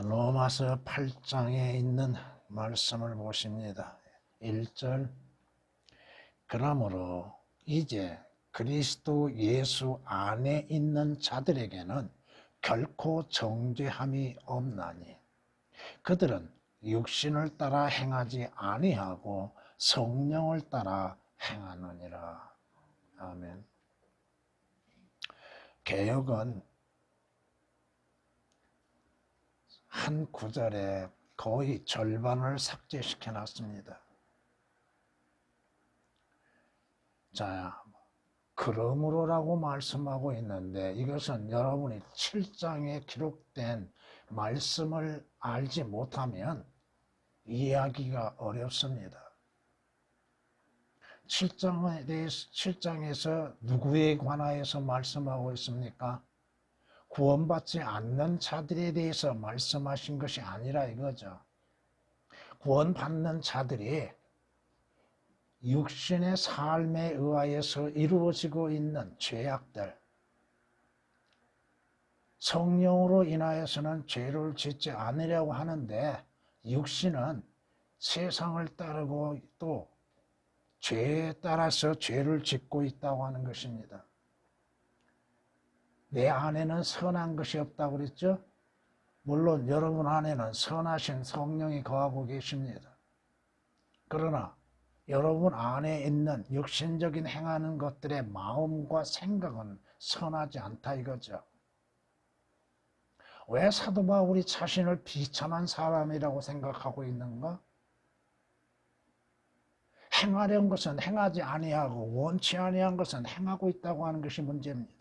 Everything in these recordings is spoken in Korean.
로마서 8장에 있는 말씀을 보십니다. 1절 그러므로 이제 그리스도 예수 안에 있는 자들에게는 결코 정죄함이 없나니 그들은 육신을 따라 행하지 아니하고 성령을 따라 행하느니라. 아멘. 개역은 한 구절에 거의 절반을 삭제시켜 놨습니다. 자, 그러므로라고 말씀하고 있는데 이것은 여러분이 7장에 기록된 말씀을 알지 못하면 이해하기가 어렵습니다. 7장에서 누구에 관하여서 말씀하고 있습니까? 구원받지 않는 자들에 대해서 말씀하신 것이 아니라 이거죠. 구원받는 자들이 육신의 삶에 의하여서 이루어지고 있는 죄악들, 성령으로 인하여서는 죄를 짓지 않으려고 하는데 육신은 세상을 따르고 또 죄에 따라서 죄를 짓고 있다고 하는 것입니다. 내 안에는 선한 것이 없다고 그랬죠? 물론 여러분 안에는 선하신 성령이 거하고 계십니다. 그러나 여러분 안에 있는 육신적인 행하는 것들의 마음과 생각은 선하지 않다 이거죠. 왜 사도 바울이 자신을 비참한 사람이라고 생각하고 있는가? 행하려는 것은 행하지 아니하고 원치 아니한 것은 행하고 있다고 하는 것이 문제입니다.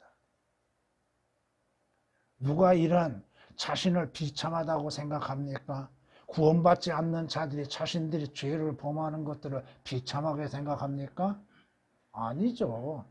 누가 이런 자신을 비참하다고 생각합니까? 구원받지 않는 자들이 자신들이 죄를 범하는 것들을 비참하게 생각합니까? 아니죠.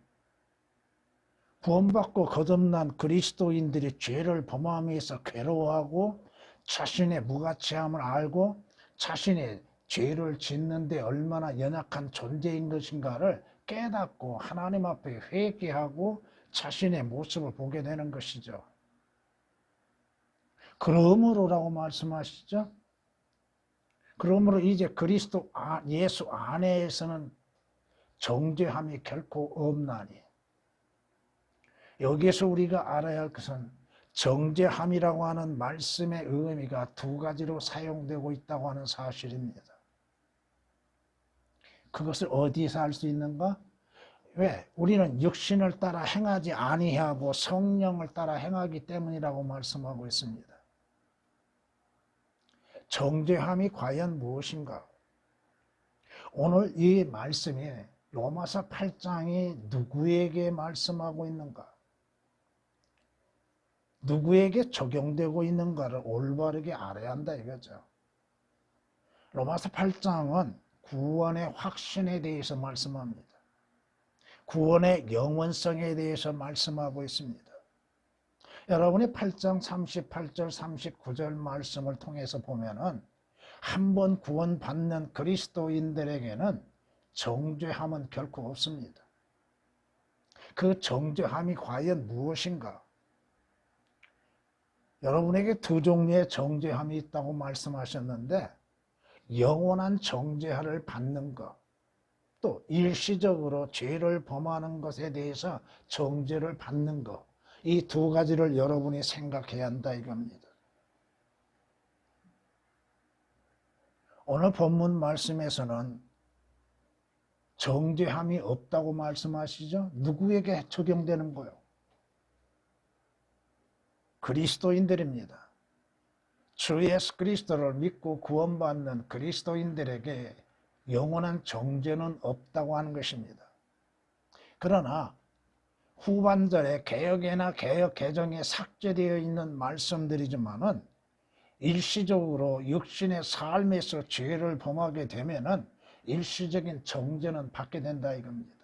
구원받고 거듭난 그리스도인들이 죄를 범함에서 괴로워하고 자신의 무가치함을 알고 자신의 죄를 짓는 데 얼마나 연약한 존재인 것인가를 깨닫고 하나님 앞에 회개하고 자신의 모습을 보게 되는 것이죠. 그러므로라고 말씀하시죠. 그러므로 이제 그리스도 예수 안에서는 정죄함이 결코 없나니. 여기에서 우리가 알아야 할 것은 정죄함이라고 하는 말씀의 의미가 두 가지로 사용되고 있다고 하는 사실입니다. 그것을 어디서 알 수 있는가? 왜? 우리는 육신을 따라 행하지 아니하고 성령을 따라 행하기 때문이라고 말씀하고 있습니다. 정죄함이 과연 무엇인가? 오늘 이 말씀이 로마서 8장이 누구에게 말씀하고 있는가? 누구에게 적용되고 있는가를 올바르게 알아야 한다 이거죠. 로마서 8장은 구원의 확신에 대해서 말씀합니다. 구원의 영원성에 대해서 말씀하고 있습니다. 여러분이 8장 38절 39절 말씀을 통해서 보면은 한 번 구원받는 그리스도인들에게는 정죄함은 결코 없습니다. 그 정죄함이 과연 무엇인가? 여러분에게 두 종류의 정죄함이 있다고 말씀하셨는데 영원한 정죄를 받는 것, 또 일시적으로 죄를 범하는 것에 대해서 정죄를 받는 것, 이 두 가지를 여러분이 생각해야 한다 이겁니다. 오늘 본문 말씀에서는 정죄함이 없다고 말씀하시죠? 누구에게 적용되는 거요? 그리스도인들입니다. 주 예수 그리스도를 믿고 구원받는 그리스도인들에게 영원한 정죄는 없다고 하는 것입니다. 그러나 후반절에 개역에나 개역 개정에 삭제되어 있는 말씀들이지만은 일시적으로 육신의 삶에서 죄를 범하게 되면은 일시적인 정죄는 받게 된다 이겁니다.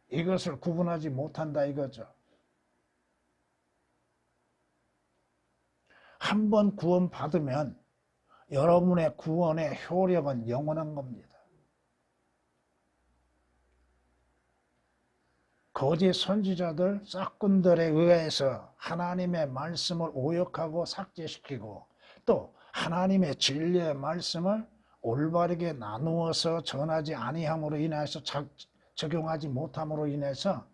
이것을 구분하지 못한다 이거죠. 한 번 구원받으면 여러분의 구원의 효력은 영원한 겁니다. 거짓 선지자들, 싹군들에 의해서 하나님의 말씀을 오역하고 삭제시키고 또 하나님의 진리의 말씀을 올바르게 나누어서 전하지 아니함으로 인해서 적용하지 못함으로 인해서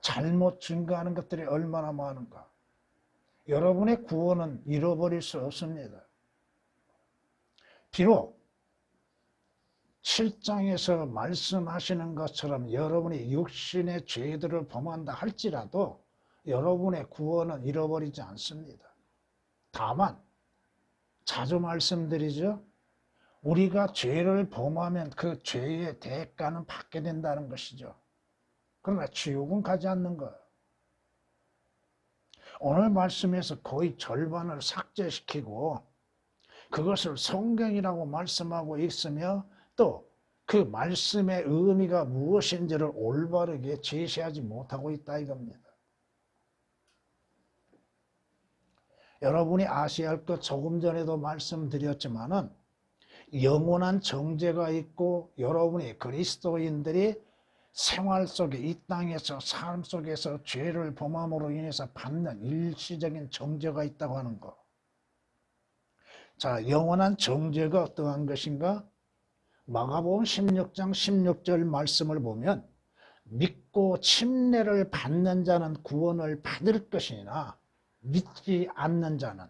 잘못 증거하는 것들이 얼마나 많은가. 여러분의 구원은 잃어버릴 수 없습니다. 비록 7장에서 말씀하시는 것처럼 여러분이 육신의 죄들을 범한다 할지라도 여러분의 구원은 잃어버리지 않습니다. 다만 자주 말씀드리죠. 우리가 죄를 범하면 그 죄의 대가는 받게 된다는 것이죠. 그러나 지옥은 가지 않는 거예요. 오늘 말씀에서 거의 절반을 삭제시키고 그것을 성경이라고 말씀하고 있으며 또 그 말씀의 의미가 무엇인지를 올바르게 제시하지 못하고 있다 이겁니다. 여러분이 아셔야 할 것 조금 전에도 말씀드렸지만은 영원한 정죄가 있고 여러분이 그리스도인들이 생활 속에 이 땅에서 삶 속에서 죄를 범함으로 인해서 받는 일시적인 정죄가 있다고 하는 것. 자, 영원한 정죄가 어떠한 것인가? 마가복음 16장 16절 말씀을 보면 믿고 침례를 받는 자는 구원을 받을 것이나 믿지 않는 자는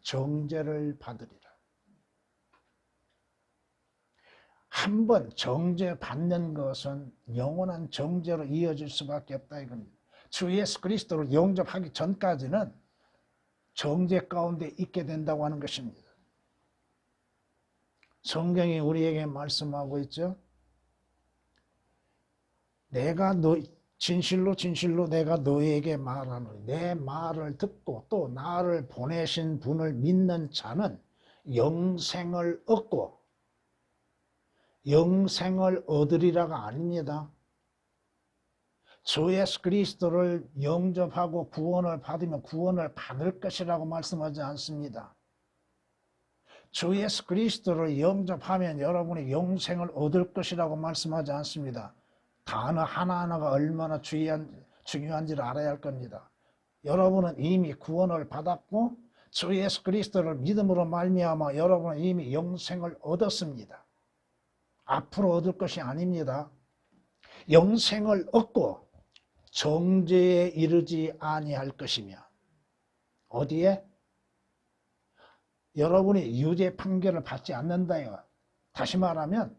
정죄를 받으리라. 한번 정죄 받는 것은 영원한 정죄로 이어질 수밖에 없다 이겁니다. 주 예수 그리스도를 영접하기 전까지는 정죄 가운데 있게 된다고 하는 것입니다. 성경이 우리에게 말씀하고 있죠. 진실로 내가 너희에게 말하노니 내 말을 듣고 또 나를 보내신 분을 믿는 자는 영생을 얻고 영생을 얻으리라가 아닙니다. 주 예수 그리스도를 영접하고 구원을 받으면 구원을 받을 것이라고 말씀하지 않습니다. 주 예수 그리스도를 영접하면 여러분이 영생을 얻을 것이라고 말씀하지 않습니다. 단어 하나하나가 얼마나 중요한지를 알아야 할 겁니다. 여러분은 이미 구원을 받았고 주 예수 그리스도를 믿음으로 말미암아 여러분은 이미 영생을 얻었습니다. 앞으로 얻을 것이 아닙니다. 영생을 얻고 정죄에 이르지 아니할 것이며 어디에? 여러분이 유죄 판결을 받지 않는다요. 다시 말하면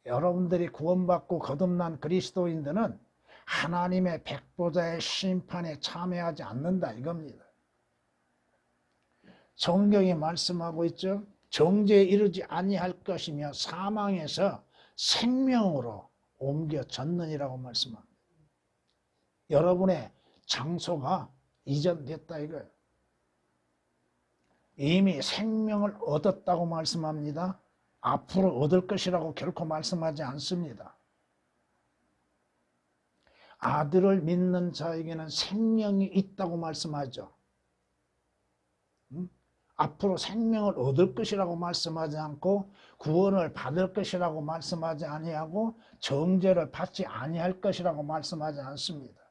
여러분들이 구원받고 거듭난 그리스도인들은 하나님의 백보자의 심판에 참여하지 않는다 이겁니다. 성경이 말씀하고 있죠. 정죄에 이르지 아니할 것이며 사망에서 생명으로 옮겨졌느니라고 말씀합니다. 여러분의 장소가 이전됐다 이거예요. 이미 생명을 얻었다고 말씀합니다. 앞으로 얻을 것이라고 결코 말씀하지 않습니다. 아들을 믿는 자에게는 생명이 있다고 말씀하죠. 앞으로 생명을 얻을 것이라고 말씀하지 않고 구원을 받을 것이라고 말씀하지 아니하고 정죄를 받지 아니할 것이라고 말씀하지 않습니다.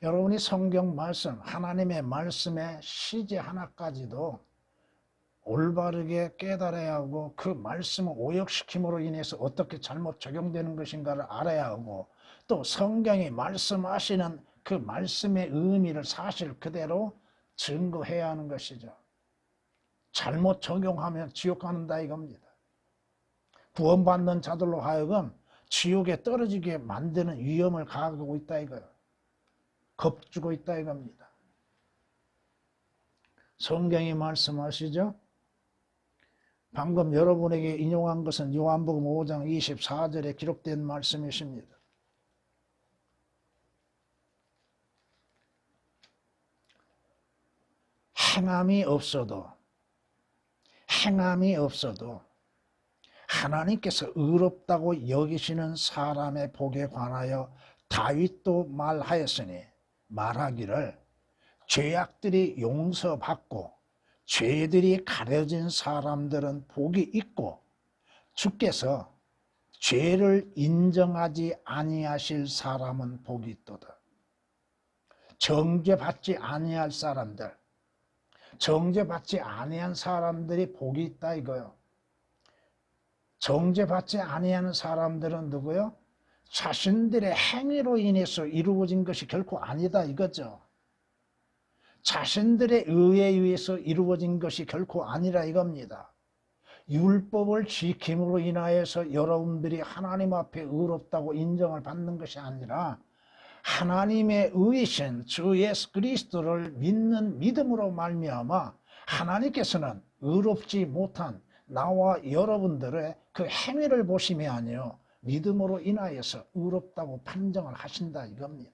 여러분이 성경 말씀, 하나님의 말씀의 시제 하나까지도 올바르게 깨달아야 하고 그 말씀을 오역시킴으로 인해서 어떻게 잘못 적용되는 것인가를 알아야 하고 또 성경이 말씀하시는 그 말씀의 의미를 사실 그대로 증거해야 하는 것이죠. 잘못 적용하면 지옥 가는다 이겁니다. 구원받는 자들로 하여금 지옥에 떨어지게 만드는 위험을 가하고 있다 이거예요. 겁주고 있다 이겁니다. 성경이 말씀하시죠. 방금 여러분에게 인용한 것은 요한복음 5장 24절에 기록된 말씀이십니다. 행함이 없어도 하나님께서 의롭다고 여기시는 사람의 복에 관하여 다윗도 말하였으니 말하기를 죄악들이 용서받고 죄들이 가려진 사람들은 복이 있고 주께서 죄를 인정하지 아니하실 사람은 복이 있도다. 정죄받지 아니할 사람들, 정죄받지 아니한 사람들이 복이 있다 이거요. 정죄받지 아니하는 사람들은 누구요? 자신들의 행위로 인해서 이루어진 것이 결코 아니다 이거죠. 자신들의 의에 의해서 이루어진 것이 결코 아니라 이겁니다. 율법을 지킴으로 인하여서 여러분들이 하나님 앞에 의롭다고 인정을 받는 것이 아니라 하나님의 의이신 주 예수 그리스도를 믿는 믿음으로 말미암아 하나님께서는 의롭지 못한 나와 여러분들의 그 행위를 보심이 아니요 믿음으로 인하여서 의롭다고 판정을 하신다 이겁니다.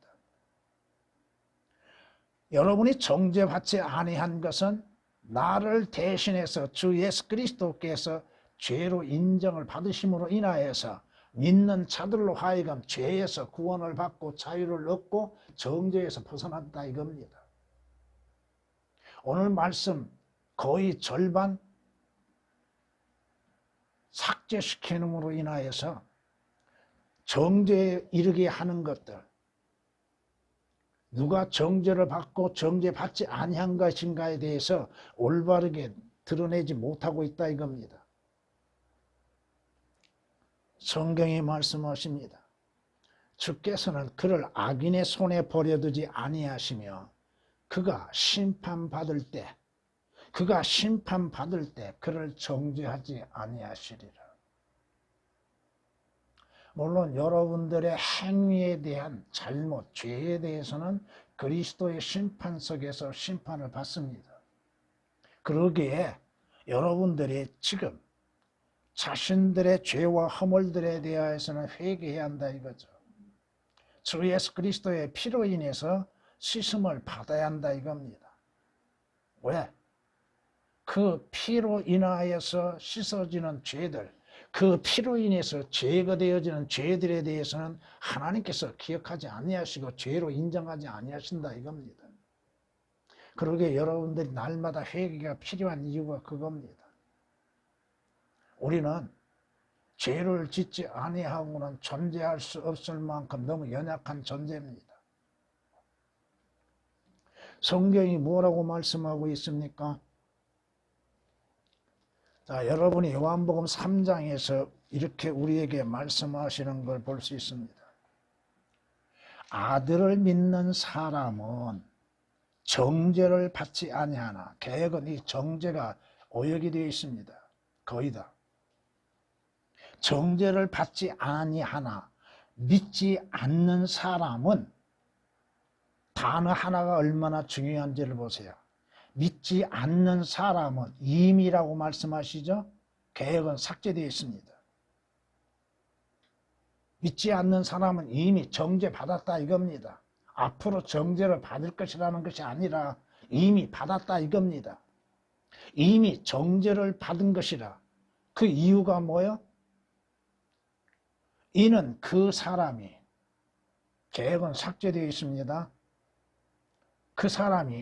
여러분이 정죄받지 아니한 것은 나를 대신해서 주 예수 그리스도께서 죄로 인정을 받으심으로 인하여서 믿는 자들로 하여금 죄에서 구원을 받고 자유를 얻고 정죄에서 벗어난다 이겁니다. 오늘 말씀 거의 절반 삭제시키는으로 인하여서 정죄에 이르게 하는 것들, 누가 정죄를 받고 정죄받지 아니한 것인가에 대해서 올바르게 드러내지 못하고 있다 이겁니다. 성경이 말씀하십니다. 주께서는 그를 악인의 손에 버려두지 아니하시며 그가 심판받을 때 그를 정죄하지 아니하시리라. 물론 여러분들의 행위에 대한 잘못, 죄에 대해서는 그리스도의 심판석에서 심판을 받습니다. 그러기에 여러분들이 지금 자신들의 죄와 허물들에 대해서는 회개해야 한다 이거죠. 주 예수 그리스도의 피로 인해서 씻음을 받아야 한다 이겁니다. 왜? 그 피로 인하여서 씻어지는 죄들, 그 피로 인해서 죄가 되어지는 죄들에 대해서는 하나님께서 기억하지 아니하시고 죄로 인정하지 아니하신다 이겁니다. 그러게 여러분들이 날마다 회개가 필요한 이유가 그겁니다. 우리는 죄를 짓지 아니하고는 존재할 수 없을 만큼 너무 연약한 존재입니다. 성경이 뭐라고 말씀하고 있습니까? 자, 여러분이 요한복음 3장에서 이렇게 우리에게 말씀하시는 걸 볼 수 있습니다. 아들을 믿는 사람은 정죄를 받지 아니하나. 개역은 이 정죄가 오역이 되어 있습니다. 거의 다. 정죄를 받지 아니하나 믿지 않는 사람은, 단어 하나가 얼마나 중요한지를 보세요. 믿지 않는 사람은, 임이라고 말씀하시죠? 개역은 삭제되어 있습니다. 믿지 않는 사람은 이미 정죄 받았다 이겁니다. 앞으로 정죄를 받을 것이라는 것이 아니라 이미 받았다 이겁니다. 이미 정죄를 받은 것이라. 그 이유가 뭐예요? 이는 그 사람이, 개역은 삭제되어 있습니다.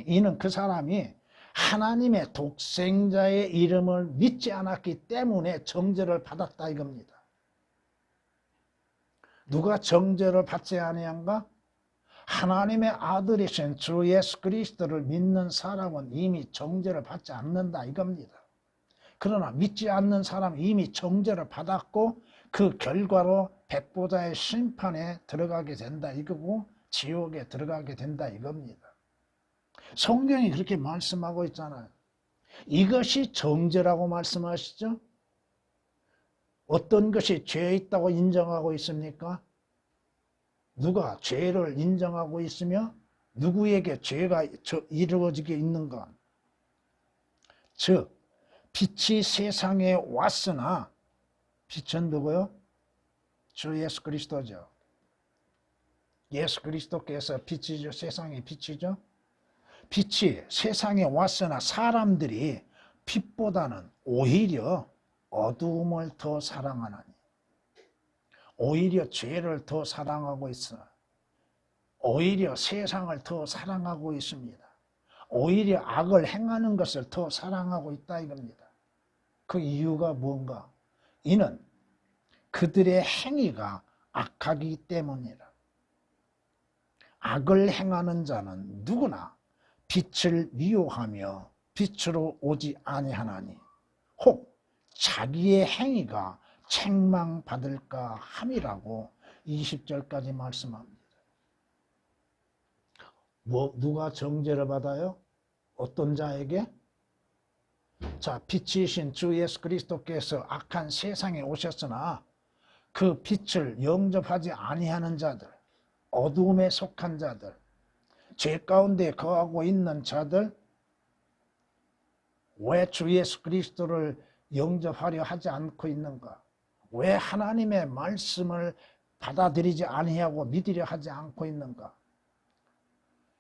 이는 그 사람이 하나님의 독생자의 이름을 믿지 않았기 때문에 정죄를 받았다 이겁니다. 누가 정죄를 받지 아니한가? 하나님의 아들이신 주 예수 그리스도를 믿는 사람은 이미 정죄를 받지 않는다 이겁니다. 그러나 믿지 않는 사람은 이미 정죄를 받았고 그 결과로 백보자의 심판에 들어가게 된다 이거고 지옥에 들어가게 된다 이겁니다. 성경이 그렇게 말씀하고 있잖아요. 이것이 정죄라고 말씀하시죠? 어떤 것이 죄에 있다고 인정하고 있습니까? 누가 죄를 인정하고 있으며 누구에게 죄가 이루어지게 있는가? 즉 빛이 세상에 왔으나, 빛은 누구요? 주 예수 그리스도죠. 예수 그리스도께서 빛이죠. 세상의 빛이죠. 빛이 세상에 왔으나 사람들이 빛보다는 오히려 어두움을 더 사랑하나니. 오히려 죄를 더 사랑하고 있어. 오히려 세상을 더 사랑하고 있습니다. 오히려 악을 행하는 것을 더 사랑하고 있다 이겁니다. 그 이유가 뭔가? 이는 그들의 행위가 악하기 때문이라. 악을 행하는 자는 누구나 빛을 미워하며 빛으로 오지 아니하나니 혹 자기의 행위가 책망받을까 함이라고 20절까지 말씀합니다. 누가 정죄를 받아요? 어떤 자에게? 자, 빛이신 주 예수 그리스도께서 악한 세상에 오셨으나 그 빛을 영접하지 아니하는 자들, 어두움에 속한 자들, 죄 가운데 거하고 있는 자들, 왜 주 예수 그리스도를 영접하려 하지 않고 있는가? 왜 하나님의 말씀을 받아들이지 아니하고 믿으려 하지 않고 있는가?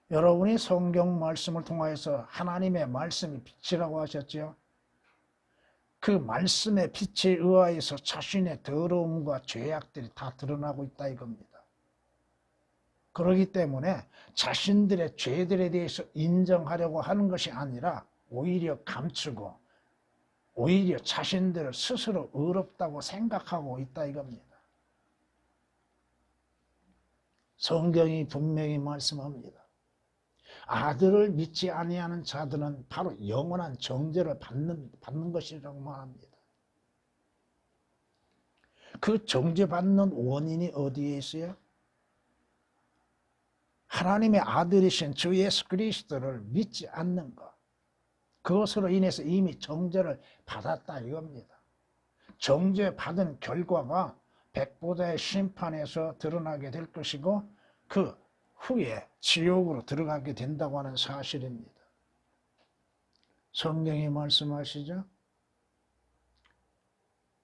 여러분이 성경 말씀을 통하여서 하나님의 말씀이 빛이라고 하셨죠. 그 말씀의 빛에 의하여서 자신의 더러움과 죄악들이 다 드러나고 있다 이겁니다. 그렇기 때문에 자신들의 죄들에 대해서 인정하려고 하는 것이 아니라 오히려 감추고 오히려 자신들을 스스로 의롭다고 생각하고 있다 이겁니다. 성경이 분명히 말씀합니다. 아들을 믿지 아니하는 자들은 바로 영원한 정죄를 받는 것이라고 말합니다. 그 정죄받는 원인이 어디에 있어요? 하나님의 아들이신 주 예수 그리스도를 믿지 않는 것. 그것으로 인해서 이미 정죄를 받았다 이겁니다. 정죄받은 결과가 백보자의 심판에서 드러나게 될 것이고 그 후에 지옥으로 들어가게 된다고 하는 사실입니다. 성경이 말씀하시죠.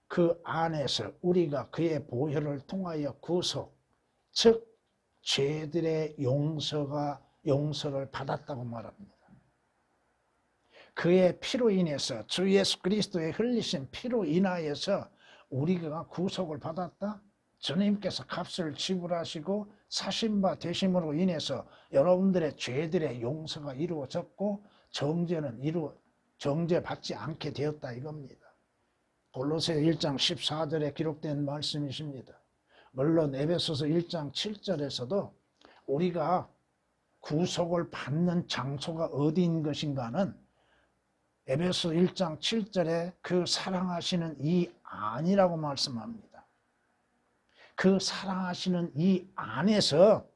그 안에서 우리가 그의 보혈을 통하여 구속, 즉 죄들의 용서를 받았다고 말합니다. 그의 피로 인해서 주 예수 그리스도의 흘리신 피로 인하여서 우리가 구속을 받았다. 주님께서 값을 지불하시고 사신 바 되심으로 인해서 여러분들의 죄들의 용서가 이루어졌고 정죄받지 않게 되었다 이겁니다. 골로새 1장 14절에 기록된 말씀이십니다. 물론 에베소서 1장 7절에서도 우리가 구속을 받는 장소가 어디인 것인가는 에베소 1장 7절에 그 사랑하시는 이 안이라고 말씀합니다. 그 사랑하시는 이 안에서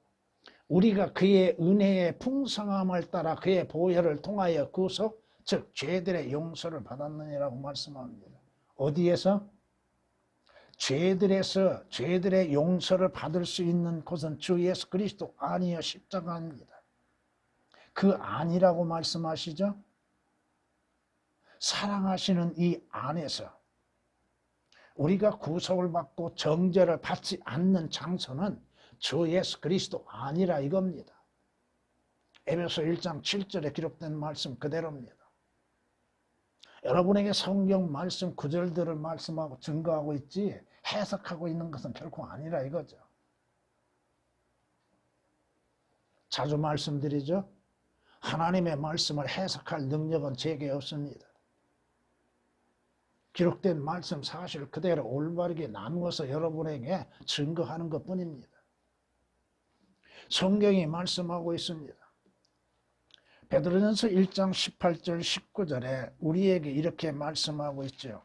우리가 그의 은혜의 풍성함을 따라 그의 보혈을 통하여 구속, 즉 죄들의 용서를 받았느니라고 말씀합니다. 어디에서? 죄들의 용서를 받을 수 있는 곳은 주 예수 그리스도 안이여 십자가입니다. 그 안이라고 말씀하시죠? 사랑하시는 이 안에서 우리가 구속을 받고 정죄를 받지 않는 장소는 주 예수 그리스도 아니라 이겁니다. 에베소 1장 7절에 기록된 말씀 그대로입니다. 여러분에게 성경 말씀 구절들을 말씀하고 증거하고 있지 해석하고 있는 것은 결코 아니라 이거죠. 자주 말씀드리죠. 하나님의 말씀을 해석할 능력은 제게 없습니다. 기록된 말씀 사실 그대로 올바르게 나누어서 여러분에게 증거하는 것뿐입니다. 성경이 말씀하고 있습니다. 베드로전서 1장 18절 19절에 우리에게 이렇게 말씀하고 있죠.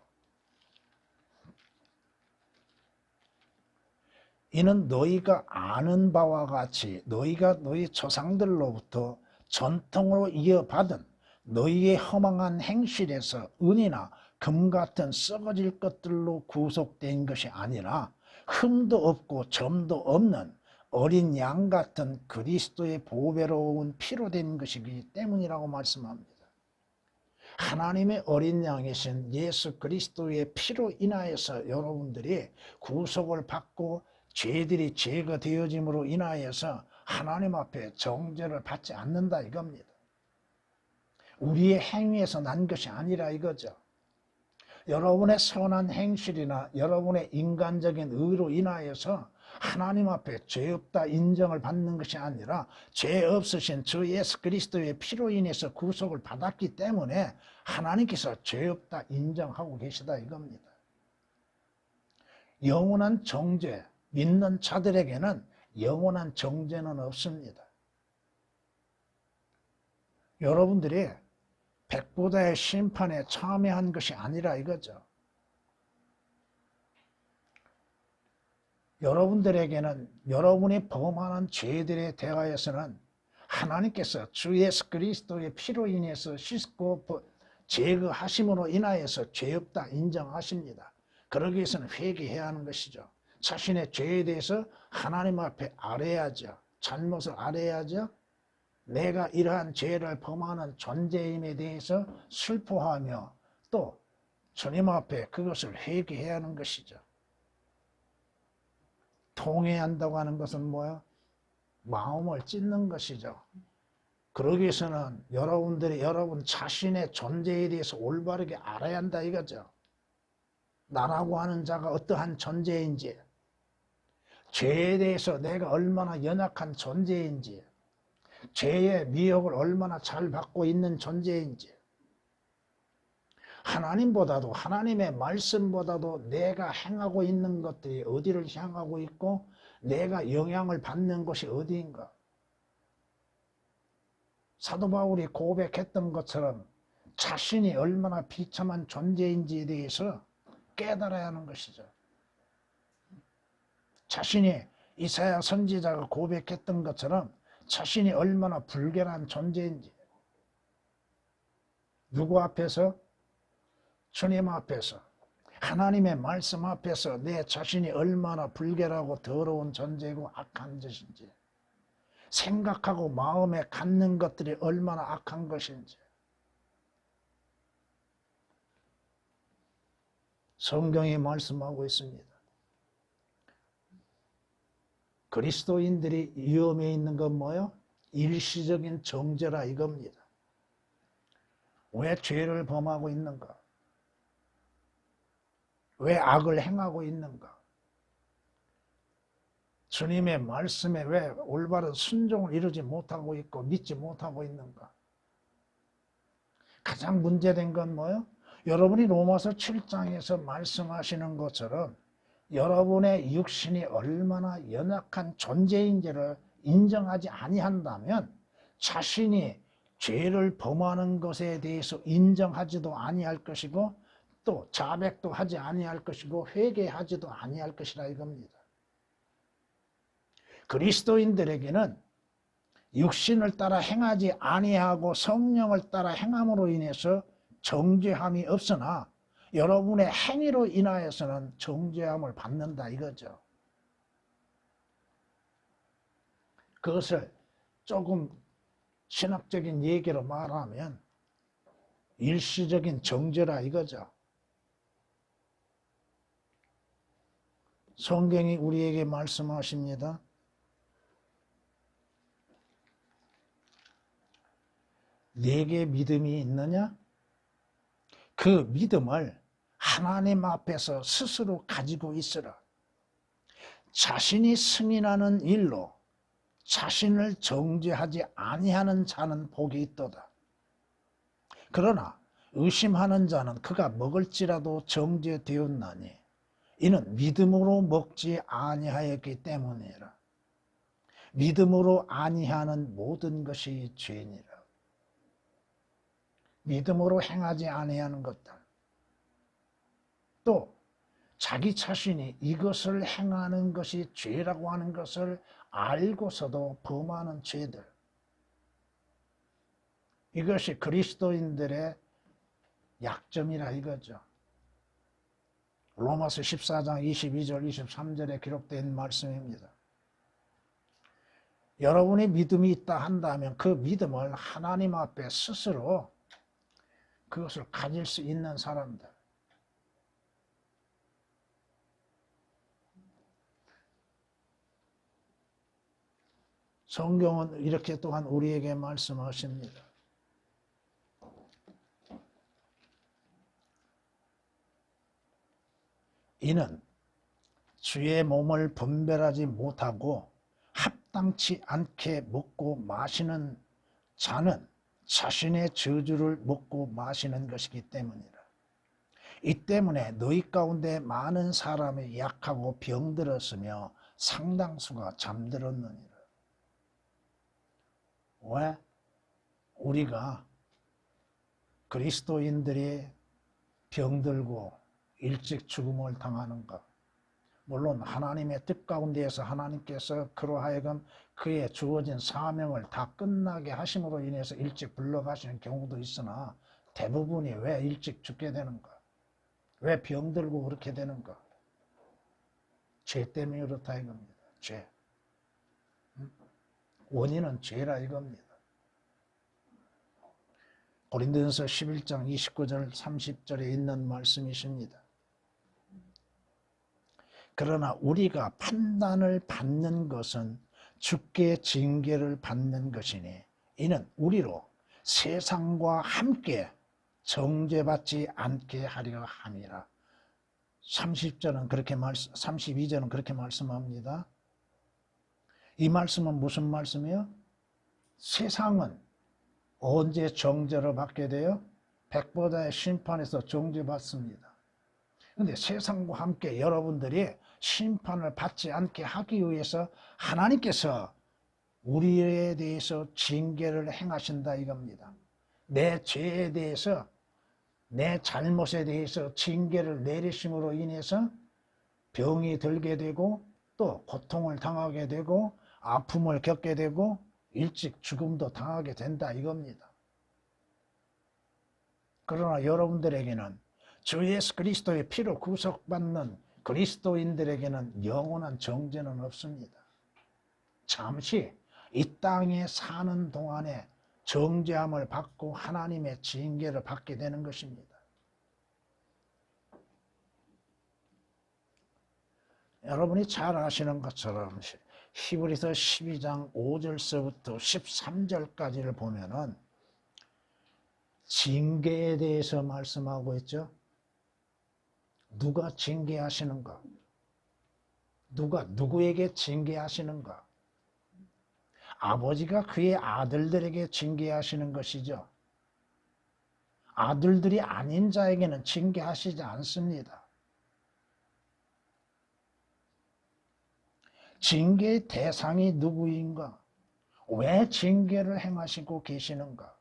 이는 너희가 아는 바와 같이 너희가 너희 조상들로부터 전통으로 이어받은 너희의 허망한 행실에서 은이나 금 같은 썩어질 것들로 구속된 것이 아니라 흠도 없고 점도 없는 어린 양 같은 그리스도의 보배로운 피로 된 것이기 때문이라고 말씀합니다. 하나님의 어린 양이신 예수 그리스도의 피로 인하여서 여러분들이 구속을 받고 죄들이 제거되어짐으로 인하여서 하나님 앞에 정죄를 받지 않는다 이겁니다. 우리의 행위에서 난 것이 아니라 이거죠. 여러분의 선한 행실이나 여러분의 인간적인 의로 인하여서 하나님 앞에 죄 없다 인정을 받는 것이 아니라 죄 없으신 주 예수 그리스도의 피로 인해서 구속을 받았기 때문에 하나님께서 죄 없다 인정하고 계시다 이겁니다. 영원한 정죄, 믿는 자들에게는 영원한 정죄는 없습니다. 여러분들이 백보다의 심판에 참여한 것이 아니라 이거죠. 여러분들에게는 여러분이 범하는 죄들에 대하여서는 하나님께서 주 예수 그리스도의 피로 인해서 씻고 제거하심으로 인하여서 죄 없다 인정하십니다. 그러기 위해서는 회개해야 하는 것이죠. 자신의 죄에 대해서 하나님 앞에 아뢰야죠. 잘못을 아뢰야죠. 내가 이러한 죄를 범하는 존재임에 대해서 슬퍼하며 또 주님 앞에 그것을 회개해야 하는 것이죠. 통회한다고 하는 것은 뭐예요? 마음을 찢는 것이죠. 그러기 위해서는 여러분들이 여러분 자신의 존재에 대해서 올바르게 알아야 한다 이거죠. 나라고 하는 자가 어떠한 존재인지, 죄에 대해서 내가 얼마나 연약한 존재인지, 죄의 미혹을 얼마나 잘 받고 있는 존재인지, 하나님보다도 하나님의 말씀보다도 내가 행하고 있는 것들이 어디를 향하고 있고 내가 영향을 받는 것이 어디인가. 사도 바울이 고백했던 것처럼 자신이 얼마나 비참한 존재인지에 대해서 깨달아야 하는 것이죠. 자신이 이사야 선지자가 고백했던 것처럼 자신이 얼마나 불결한 존재인지, 누구 앞에서? 주님 앞에서, 하나님의 말씀 앞에서 내 자신이 얼마나 불결하고 더러운 존재이고 악한 것인지, 생각하고 마음에 갖는 것들이 얼마나 악한 것인지. 성경이 말씀하고 있습니다. 그리스도인들이 위험에 있는 건 뭐예요? 일시적인 정죄라 이겁니다. 왜 죄를 범하고 있는가? 왜 악을 행하고 있는가? 주님의 말씀에 왜 올바른 순종을 이루지 못하고 있고 믿지 못하고 있는가? 가장 문제된 건 뭐예요? 여러분이 로마서 7장에서 말씀하시는 것처럼 여러분의 육신이 얼마나 연약한 존재인지를 인정하지 아니한다면 자신이 죄를 범하는 것에 대해서 인정하지도 아니할 것이고 또 자백도 하지 아니할 것이고 회개하지도 아니할 것이라 이겁니다. 그리스도인들에게는 육신을 따라 행하지 아니하고 성령을 따라 행함으로 인해서 정죄함이 없으나 여러분의 행위로 인하여서는 정죄함을 받는다 이거죠. 그것을 조금 신학적인 얘기로 말하면 일시적인 정죄라 이거죠. 성경이 우리에게 말씀하십니다. 내게 믿음이 있느냐? 그 믿음을 하나님 앞에서 스스로 가지고 있으라. 자신이 승인하는 일로 자신을 정죄하지 아니하는 자는 복이 있도다. 그러나 의심하는 자는 그가 먹을지라도 정죄되었나니 이는 믿음으로 먹지 아니하였기 때문이라. 믿음으로 아니하는 모든 것이 죄니라. 믿음으로 행하지 아니하는 것들, 또 자기 자신이 이것을 행하는 것이 죄라고 하는 것을 알고서도 범하는 죄들, 이것이 그리스도인들의 약점이라 이거죠. 로마서 14장 22절 23절에 기록된 말씀입니다. 여러분이 믿음이 있다 한다면 그 믿음을 하나님 앞에 스스로 그것을 가질 수 있는 사람들, 성경은 이렇게 또한 우리에게 말씀하십니다. 이는 주의 몸을 분별하지 못하고 합당치 않게 먹고 마시는 자는 자신의 저주를 먹고 마시는 것이기 때문이라. 이 때문에 너희 가운데 많은 사람이 약하고 병들었으며 상당수가 잠들었느니라. 왜? 우리가 그리스도인들이 병들고 일찍 죽음을 당하는가? 물론 하나님의 뜻 가운데에서 하나님께서 그로 하여금 그의 주어진 사명을 다 끝나게 하심으로 인해서 일찍 불러가시는 경우도 있으나 대부분이 왜 일찍 죽게 되는가? 왜 병들고 그렇게 되는가? 죄 때문에 그렇다 이겁니다. 죄. 원인은 죄라 이겁니다. 고린도전서 11장 29절 30절에 있는 말씀이십니다. 그러나 우리가 판단을 받는 것은 주께 징계를 받는 것이니 이는 우리로 세상과 함께 정죄받지 않게 하려 함이라. 32절은 그렇게 말씀합니다. 이 말씀은 무슨 말씀이에요? 세상은 언제 정죄를 받게 돼요? 백보자의 심판에서 정죄받습니다. 그런데 세상과 함께 여러분들이 심판을 받지 않게 하기 위해서 하나님께서 우리에 대해서 징계를 행하신다 이겁니다. 내 죄에 대해서, 내 잘못에 대해서 징계를 내리심으로 인해서 병이 들게 되고 또 고통을 당하게 되고 아픔을 겪게 되고 일찍 죽음도 당하게 된다 이겁니다. 그러나 여러분들에게는 주 예수 그리스도의 피로 구속받는 그리스도인들에게는 영원한 정죄는 없습니다. 잠시 이 땅에 사는 동안에 정죄함을 받고 하나님의 징계를 받게 되는 것입니다. 여러분이 잘 아시는 것처럼 히브리서 12장 5절서부터 13절까지를 보면은 징계에 대해서 말씀하고 있죠. 누가 징계하시는가? 누가 누구에게 징계하시는가? 아버지가 그의 아들들에게 징계하시는 것이죠. 아들들이 아닌 자에게는 징계하시지 않습니다. 징계의 대상이 누구인가? 왜 징계를 행하시고 계시는가?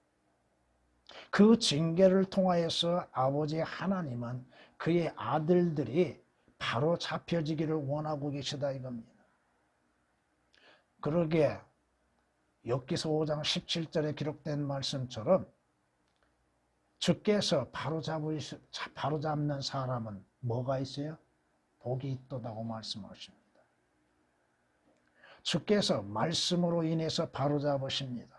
그 징계를 통하여서 아버지 하나님은 그의 아들들이 바로 잡혀지기를 원하고 계시다 이겁니다. 그러게 욥기서 5장 17절에 기록된 말씀처럼 주께서 바로잡는 사람은 뭐가 있어요? 복이 있도다고 말씀하십니다. 주께서 말씀으로 인해서 바로잡으십니다.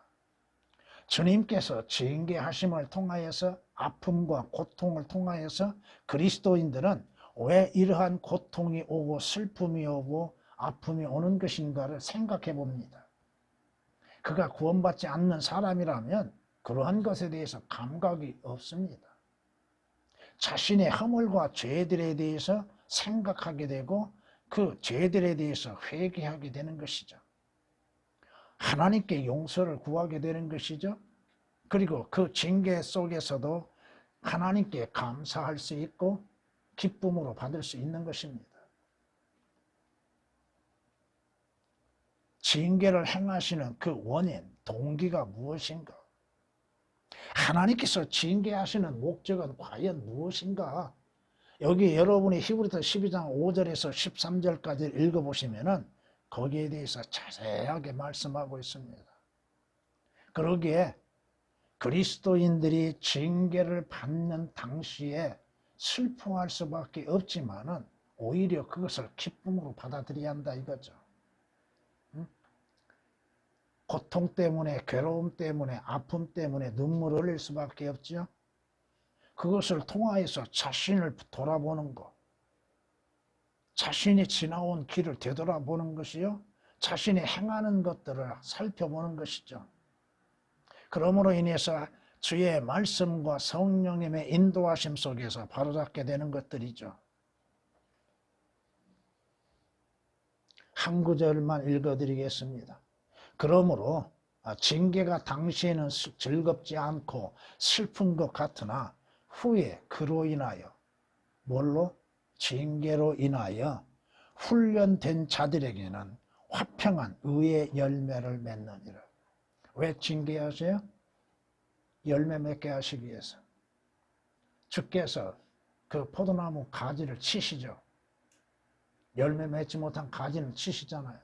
주님께서 징계하심을 통하여서 아픔과 고통을 통하여서 그리스도인들은 왜 이러한 고통이 오고 슬픔이 오고 아픔이 오는 것인가를 생각해 봅니다. 그가 구원받지 않는 사람이라면 그러한 것에 대해서 감각이 없습니다. 자신의 허물과 죄들에 대해서 생각하게 되고 그 죄들에 대해서 회개하게 되는 것이죠. 하나님께 용서를 구하게 되는 것이죠. 그리고 그 징계 속에서도 하나님께 감사할 수 있고 기쁨으로 받을 수 있는 것입니다. 징계를 행하시는 그 원인, 동기가 무엇인가? 하나님께서 징계하시는 목적은 과연 무엇인가? 여기 여러분이 히브리서 12장 5절에서 13절까지 읽어보시면은 거기에 대해서 자세하게 말씀하고 있습니다. 그러기에 그리스도인들이 징계를 받는 당시에 슬퍼할 수밖에 없지만은 오히려 그것을 기쁨으로 받아들여야 한다 이거죠. 고통 때문에, 괴로움 때문에, 아픔 때문에 눈물을 흘릴 수밖에 없죠. 그것을 통하여서 자신을 돌아보는 것, 자신이 지나온 길을 되돌아보는 것이요, 자신이 행하는 것들을 살펴보는 것이죠. 그러므로 인해서 주의 말씀과 성령님의 인도하심 속에서 바로잡게 되는 것들이죠. 한 구절만 읽어드리겠습니다. 그러므로 징계가 당시에는 즐겁지 않고 슬픈 것 같으나 후에 그로 인하여 뭘로? 징계로 인하여 훈련된 자들에게는 화평한 의의 열매를 맺느니라. 왜 징계하세요? 열매 맺게 하시기 위해서. 주께서 그 포도나무 가지를 치시죠. 열매 맺지 못한 가지는 치시잖아요.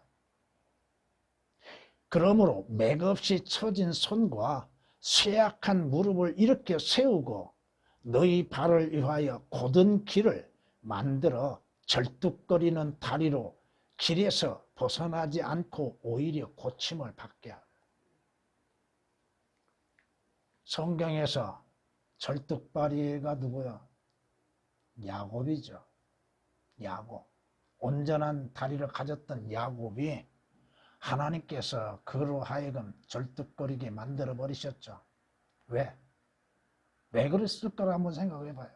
그러므로 맥없이 처진 손과 쇠약한 무릎을 일으켜 세우고 너희 발을 위하여 곧은 길을 만들어 절뚝거리는 다리로 길에서 벗어나지 않고 오히려 고침을 받게 하라. 성경에서 절뚝발이가 누구야? 야곱이죠. 야곱. 온전한 다리를 가졌던 야곱이 하나님께서 그로 하여금 절뚝거리게 만들어 버리셨죠. 왜? 왜 그랬을까를 한번 생각해 봐요.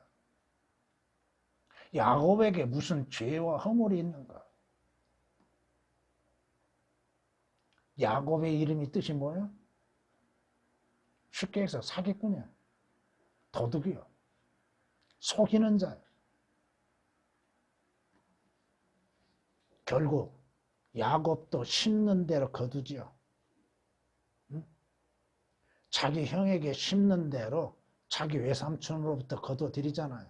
야곱에게 무슨 죄와 허물이 있는가? 야곱의 이름이 뜻이 뭐예요? 쉽게 해서 사기꾼이야. 도둑이요. 속이는 자예요. 결국 야곱도 심는 대로 거두지요. 응? 자기 형에게 심는 대로 자기 외삼촌으로부터 거둬들이잖아요.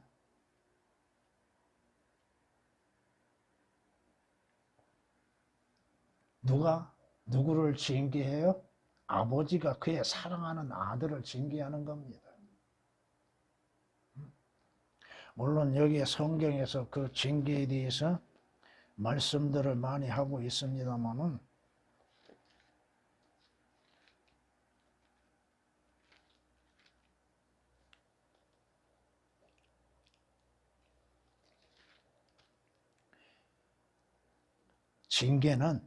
누가 누구를 징계해요? 아버지가 그의 사랑하는 아들을 징계하는 겁니다. 물론 여기에 성경에서 그 징계에 대해서 말씀들을 많이 하고 있습니다만은 징계는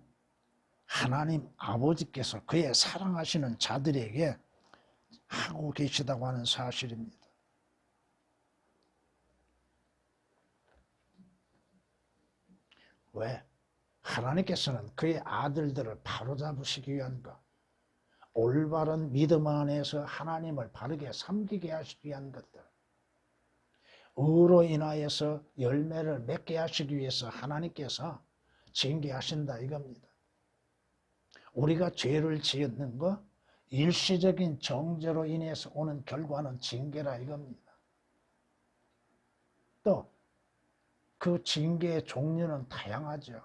하나님 아버지께서 그의 사랑하시는 자들에게 하고 계시다고 하는 사실입니다. 왜? 하나님께서는 그의 아들들을 바로잡으시기 위한 것, 올바른 믿음 안에서 하나님을 바르게 섬기게 하시기 위한 것들, 의로 인하여서 열매를 맺게 하시기 위해서 하나님께서 징계하신다 이겁니다. 우리가 죄를 지었는 거, 일시적인 정죄로 인해서 오는 결과는 징계라 이겁니다. 또 그 징계의 종류는 다양하죠.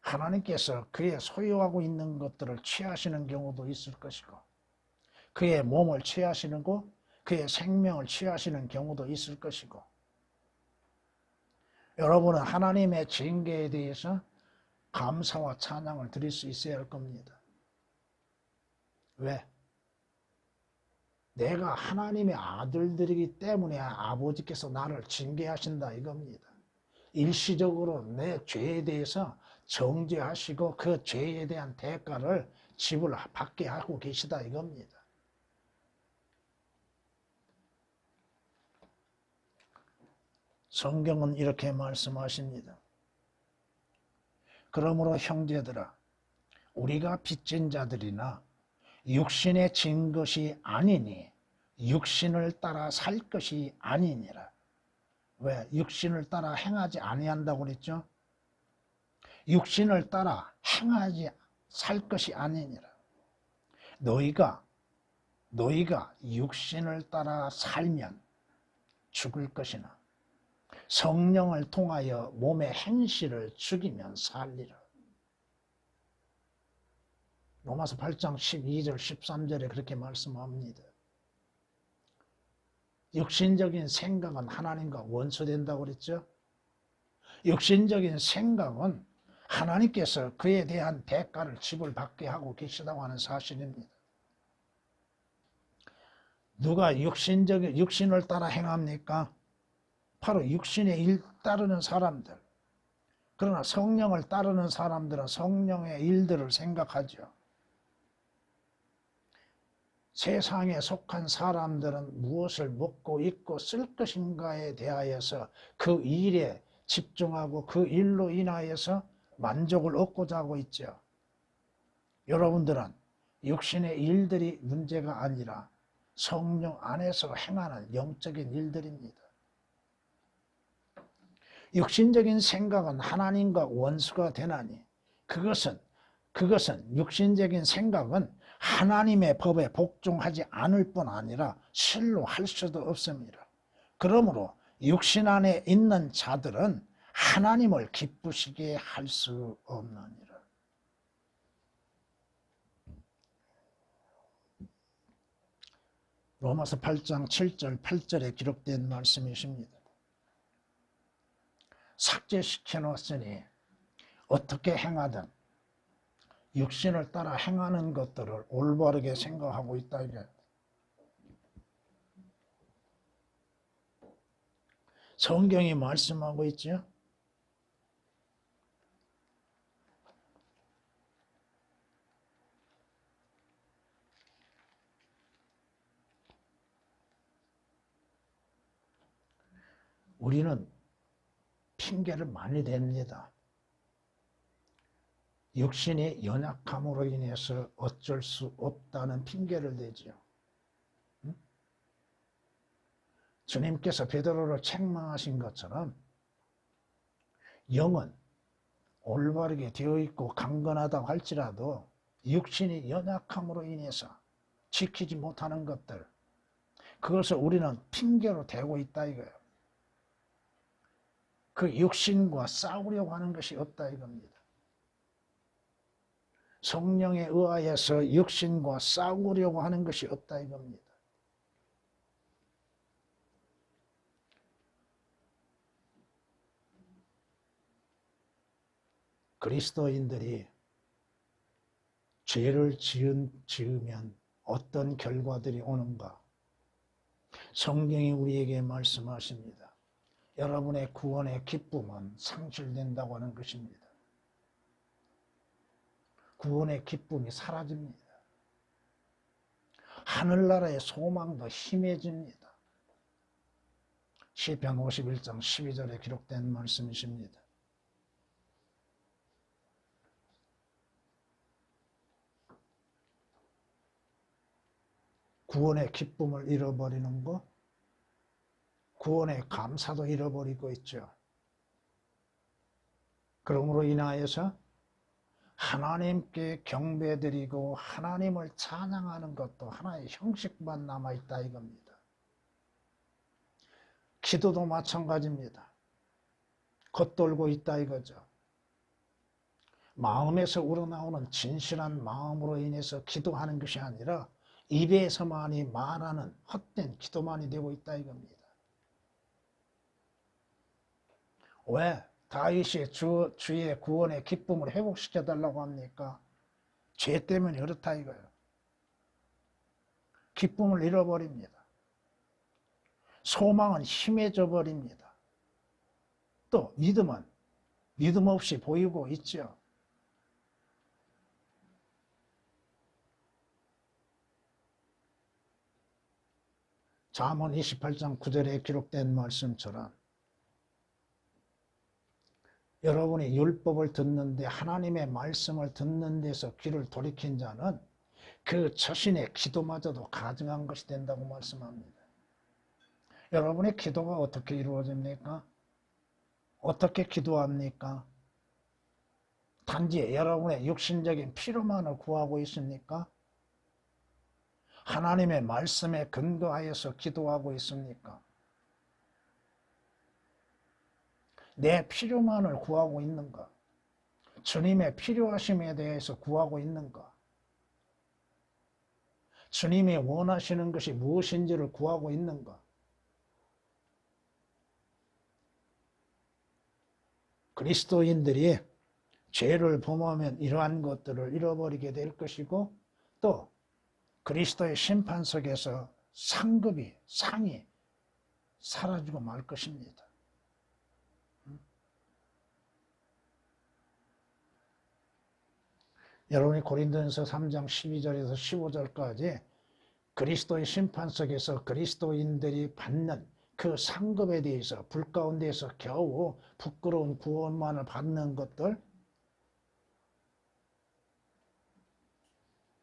하나님께서 그의 소유하고 있는 것들을 취하시는 경우도 있을 것이고, 그의 몸을 취하시는 거, 그의 생명을 취하시는 경우도 있을 것이고, 여러분은 하나님의 징계에 대해서 감사와 찬양을 드릴 수 있어야 할 겁니다. 왜? 내가 하나님의 아들들이기 때문에 아버지께서 나를 징계하신다 이겁니다. 일시적으로 내 죄에 대해서 정죄하시고 그 죄에 대한 대가를 지불받게 하고 계시다 이겁니다. 성경은 이렇게 말씀하십니다. 그러므로 형제들아, 우리가 빚진 자들이나 육신에 진 것이 아니니 육신을 따라 살 것이 아니니라. 왜? 육신을 따라 행하지 아니한다고 그랬죠? 육신을 따라 행하지 살 것이 아니니라. 너희가 육신을 따라 살면 죽을 것이나 성령을 통하여 몸의 행실을 죽이면 살리라. 로마서 8장 12절 13절에 그렇게 말씀합니다. 육신적인 생각은 하나님과 원수된다고 그랬죠? 육신적인 생각은 하나님께서 그에 대한 대가를 지불받게 하고 계시다고 하는 사실입니다. 누가 육신을 따라 행합니까? 바로 육신의 일 따르는 사람들. 그러나 성령을 따르는 사람들은 성령의 일들을 생각하죠. 세상에 속한 사람들은 무엇을 먹고 입고 쓸 것인가에 대하여서 그 일에 집중하고 그 일로 인하여서 만족을 얻고자 하고 있죠. 여러분들은 육신의 일들이 문제가 아니라 성령 안에서 행하는 영적인 일들입니다. 육신적인 생각은 하나님과 원수가 되나니 그것은 육신적인 생각은 하나님의 법에 복종하지 않을 뿐 아니라 실로 할 수도 없습니다. 그러므로 육신 안에 있는 자들은 하나님을 기쁘시게 할 수 없느니라. 로마서 8장 7절 8절에 기록된 말씀이십니다. 삭제시켜 놓았으니 어떻게 행하든 육신을 따라 행하는 것들을 올바르게 생각하고 있다. 이게 성경이 말씀하고 있죠. 우리는 핑계를 많이 댑니다. 육신의 연약함으로 인해서 어쩔 수 없다는 핑계를 대지요. 주님께서 베드로를 책망하신 것처럼 영은 올바르게 되어 있고 강건하다고 할지라도 육신이 연약함으로 인해서 지키지 못하는 것들, 그것을 우리는 핑계로 대고 있다 이거예요. 그 육신과 싸우려고 하는 것이 없다 이겁니다. 성령에 의하여서 육신과 싸우려고 하는 것이 없다 이겁니다. 그리스도인들이 죄를 지으면 어떤 결과들이 오는가? 성경이 우리에게 말씀하십니다. 여러분의 구원의 기쁨은 상실된다고 하는 것입니다. 구원의 기쁨이 사라집니다. 하늘나라의 소망도 희미해집니다. 시편 51장 12절에 기록된 말씀이십니다. 구원의 기쁨을 잃어버리는 것, 구원의 감사도 잃어버리고 있죠. 그러므로 인하여서 하나님께 경배드리고 하나님을 찬양하는 것도 하나의 형식만 남아있다 이겁니다. 기도도 마찬가지입니다. 겉돌고 있다 이거죠. 마음에서 우러나오는 진실한 마음으로 인해서 기도하는 것이 아니라 입에서만이 말하는 헛된 기도만이 되고 있다 이겁니다. 왜? 다윗이 주의 구원의 기쁨을 회복시켜달라고 합니까? 죄 때문에 그렇다 이거예요. 기쁨을 잃어버립니다. 소망은 희미해져 버립니다. 또 믿음은 믿음 없이 보이고 있죠. 잠언 28장 9절에 기록된 말씀처럼 여러분이 율법을 듣는데 하나님의 말씀을 듣는 데서 귀를 돌이킨 자는 그 자신의 기도마저도 가증한 것이 된다고 말씀합니다. 여러분의 기도가 어떻게 이루어집니까? 어떻게 기도합니까? 단지 여러분의 육신적인 필요만을 구하고 있습니까? 하나님의 말씀에 근거하여서 기도하고 있습니까? 내 필요만을 구하고 있는가? 주님의 필요하심에 대해서 구하고 있는가? 주님이 원하시는 것이 무엇인지를 구하고 있는가? 그리스도인들이 죄를 범하면 이러한 것들을 잃어버리게 될 것이고 또 그리스도의 심판석에서 상이 사라지고 말 것입니다. 여러분이 고린도전서 3장 12절에서 15절까지 그리스도의 심판석에서 그리스도인들이 받는 그 상급에 대해서 불 가운데에서 겨우 부끄러운 구원만을 받는 것들,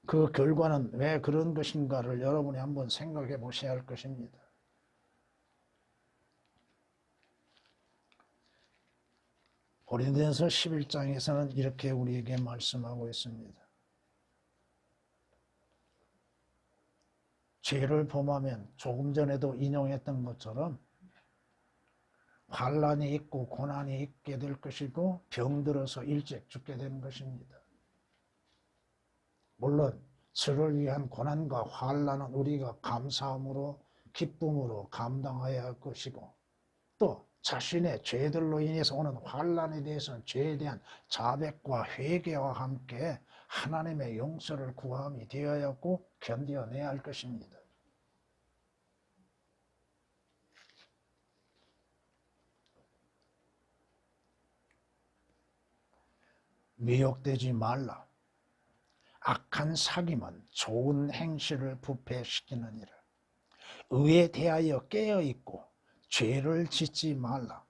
그 결과는 왜 그런 것인가를 여러분이 한번 생각해 보셔야 할 것입니다. 고린도전서 11장에서는 이렇게 우리에게 말씀하고 있습니다. 죄를 범하면 조금 전에도 인용했던 것처럼 환난이 있고 고난이 있게 될 것이고 병들어서 일찍 죽게 되는 것입니다. 물론 저를 위한 고난과 환난은 우리가 감사함으로 기쁨으로 감당해야 할 것이고, 또 자신의 죄들로 인해서 오는 환난에 대해서는 죄에 대한 자백과 회개와 함께 하나님의 용서를 구함이 되어야 하고 견뎌내야 할 것입니다. 미혹되지 말라. 악한 사귐은 좋은 행실을 부패시키느니라. 의에 대하여 깨어있고 죄를 짓지 말라.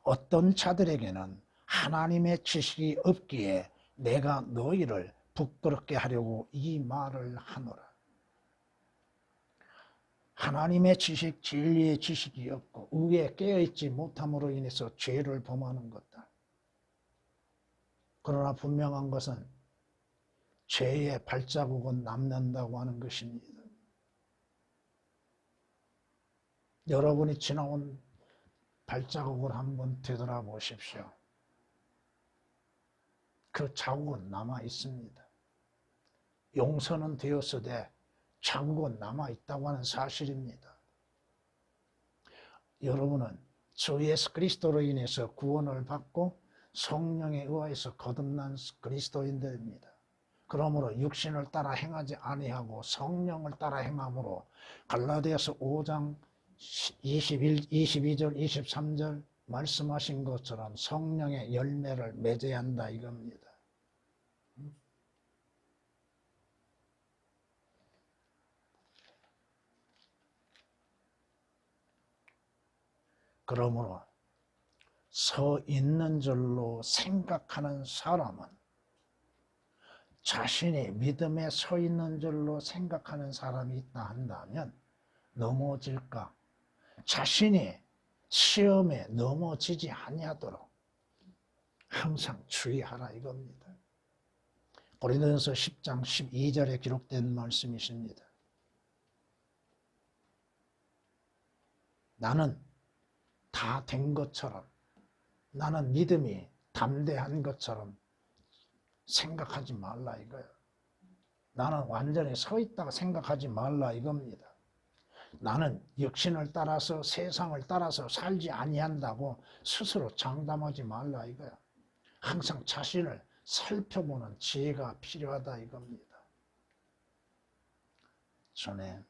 어떤 자들에게는 하나님의 지식이 없기에 내가 너희를 부끄럽게 하려고 이 말을 하노라. 하나님의 지식, 진리의 지식이 없고 의에 깨어있지 못함으로 인해서 죄를 범하는 것다. 그러나 분명한 것은 죄의 발자국은 남는다고 하는 것입니다. 여러분이 지나온 발자국을 한번 되돌아보십시오. 그 자국은 남아 있습니다. 용서는 되었으되 자국은 남아 있다고 하는 사실입니다. 여러분은 주 예수 그리스도로 인해서 구원을 받고 성령에 의하여서 거듭난 그리스도인들입니다. 그러므로 육신을 따라 행하지 아니하고 성령을 따라 행함으로 갈라디아서 5장 22절 23절 말씀하신 것처럼 성령의 열매를 맺어야 한다 이겁니다. 그러므로 서 있는 줄로 생각하는 사람은, 자신이 믿음에 서 있는 줄로 생각하는 사람이 있다 한다면 넘어질까? 자신이 시험에 넘어지지 아니하도록 항상 주의하라 이겁니다. 고린도전서 10장 12절에 기록된 말씀이십니다. 나는 다 된 것처럼, 나는 믿음이 담대한 것처럼 생각하지 말라 이거예요. 나는 완전히 서 있다고 생각하지 말라 이겁니다. 나는 육신을 따라서 세상을 따라서 살지 아니한다고 스스로 장담하지 말라 이거야. 항상 자신을 살펴보는 지혜가 필요하다 이겁니다. 전에